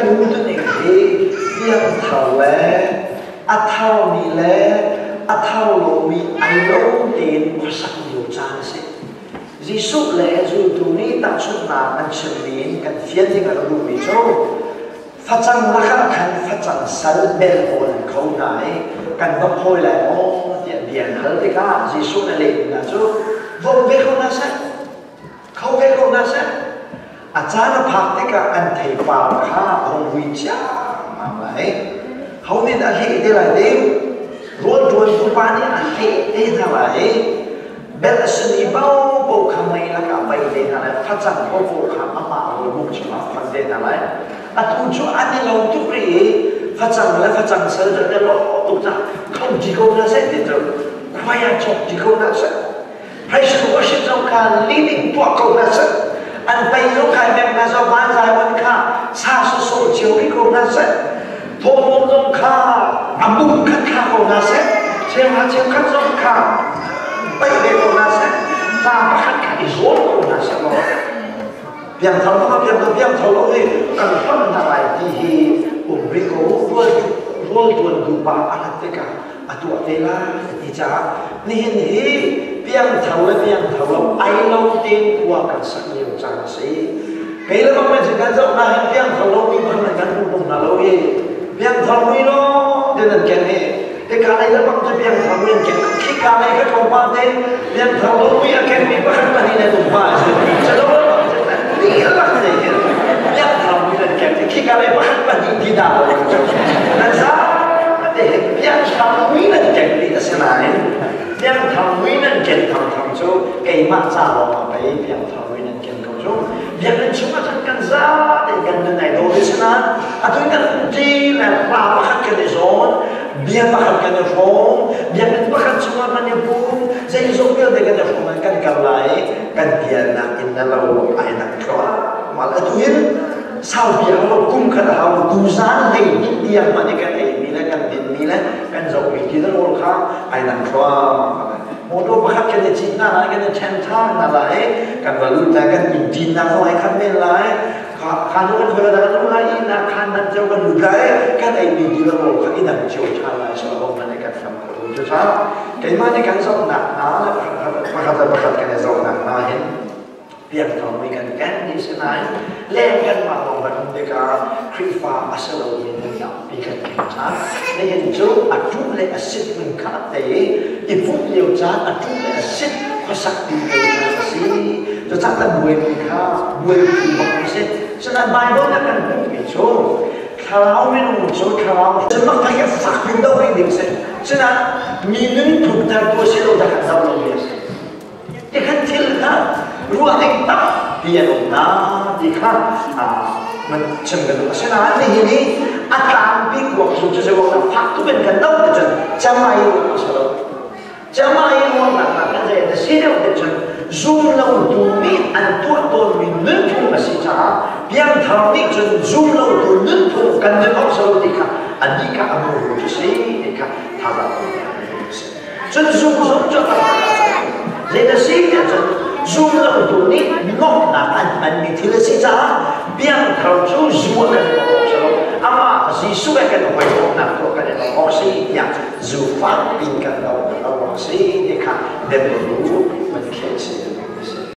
lu tu ni biang thau le athau ni le athau lo mi ai lo tin khosak nhiều chan se Giêsu le zu tu ni tak sut na kan chen kan fian thing ka lu mi cho phát trăng là khá khăn phát trăng sẵn bên hồn khâu nãy cần bấm hôi lại ô điện điện hơn thì cả gì số này lên là chú vô biết không nó sẽ không biết không nó sẽ cha nó phát thì cả anh thầy vào khá không vui cha mà vậy không nên đã hệ thế lại đi luôn luôn tu ba đi anh hệ thế nào vậy bên là sự bao bộ khăm này là cả bảy thế nào này phát trăng bao bộ khăm mà rồi buộc chúng nó phần thế nào đấy tu cho anh đi lâu tu đi phát triển sớm rồi đó tu ra không chỉ có nó sẽ đi được khoai ăn chọc chỉ có nó sẽ hay sự có sự trong cả leading tua cầu nó sẽ anh bây giờ khai mẹ nó do bán dàiวันcả xa số chiều cái cầu nó sẽ thô môn trong cả bung khát khao cầu nó sẽ chiều khát trong cả bây giờ cầu nó sẽ và khát cái số cầu nó sẽ lo biang thau lo ni kan pon na lai ti hi rico rol tuan du ba alat te ka atu te la ti cha ni biang thau lo ai lo tin kwa kan sak ni cha si ke la ma ji kan zo na biang thau lo ni kan kan bu na lo ye biang thau ni lo de nan ken he te ka lai la bang biang thau ni ken ki ka lai ka ko ba te biang thau lo ni ken ni ba kan ni na tu ba cha loนี่ก็เลยอยากทำนี่แกที่การเลยพัฒนาดีดาวนั่นซะแต่อยากทำนี่นั่นแกที่จะเสนออยากทำนี่นั่นแกทำจู่เกี่ยมาจ้าเราไปอยากทำนี่นั่นแกก็จู่อยากเล่นชุ่มจังกันซะแต่กันในโลกนี้นะอะทุกอย่างดีและปราบพัฒน์กันในโซนเบียร์พัฒน์กันในโซนอยากเล่นพัฒน์ชุ่มกันในปูนใจโซนเบียร์เด็กกันในโซนกันกันไหลกันเบียร์นักอินนั่นเราไอ้นักก็มาแล้วทุกอย่างสาวเบียร์เราคุ้มกันเราดูซานให้นิดเดียวมันกันไอ้มีแล้วกันดินมีแล้วกันโซนที่นั่นเราข้าไอ้นักก็โมโดพัฒน์กันในจีนนั่นอะไรกันในเชนท่านนั่นอะไรกันบรรลุแต่กันอินจีนนั่นอะไรกันไม่ไรขันกันคนละด้านนู้นอะไรนะขันนั่นเจ้ากันดูได้กันไอ้มีดีแล้วเราขันนั่นเจ้าชาลายสาวมันในการทำคนเจ้าชาเกี่ยมาในการสอนหนักนะมาขัดกันในสอนหนักนะเห็นเพียงทำมีกันแก่ดีสนายเล่นกันมาลองกันในการครีฟ้าอัศโลมีหนึ่งอย่างมีกันแข่งขันในเห็นจูอัดจุเลยอัศจรรย์ขาดเตะอีพุ่งเลี้ยวจ้าอัดจุเลยอัศจรรย์ก็สักดีเลี้ยวจ้าสิจะจับกันบุยมีค่าบุยมีบอกไม่ใช่ฉะนั้นไบเบิลนั่นกันเป็นโชว์คาราวไม่รู้โชว์คาราวจะมักให้ฝักเป็นดาวให้ดิ่งเส้นฉะนั้นมีหนึ่งถูกทางตัวเสียเราจะขัดดาวเราเนี่ยที่ขันที่ละรู้อะไรต่างเปลี่ยนออกมาที่ขันมันเชื่อมกันฉะนั้นในที่นี้อาการพิกวักสุดจะว่าฝักทุกเป็นกันดาวแต่จะไม่รู้ว่าสรุปจะไม่รู้ว่าหนักกันจะแต่เสียเดียวแต่zoom lâu tu mi ăn tuột tuột mi nứt thu mà xí cha biang thằng đi chân zoom lâu tu nứt thu cần đến ông sâu đi cả anh đi cả anh ngồi cho xí đi cả thằng đó chân zoom cho thằng vậy là xí thì chân zoom lâu tu đi ngọc là anh mi thì là xí cha biang thằng chú zoom cái đó sâu ama xí suy cái đó phải không nằm thuộc cái đó họ xí ya zoom phát pin cái đó họ xí đi cả đem đồ mình khéo xí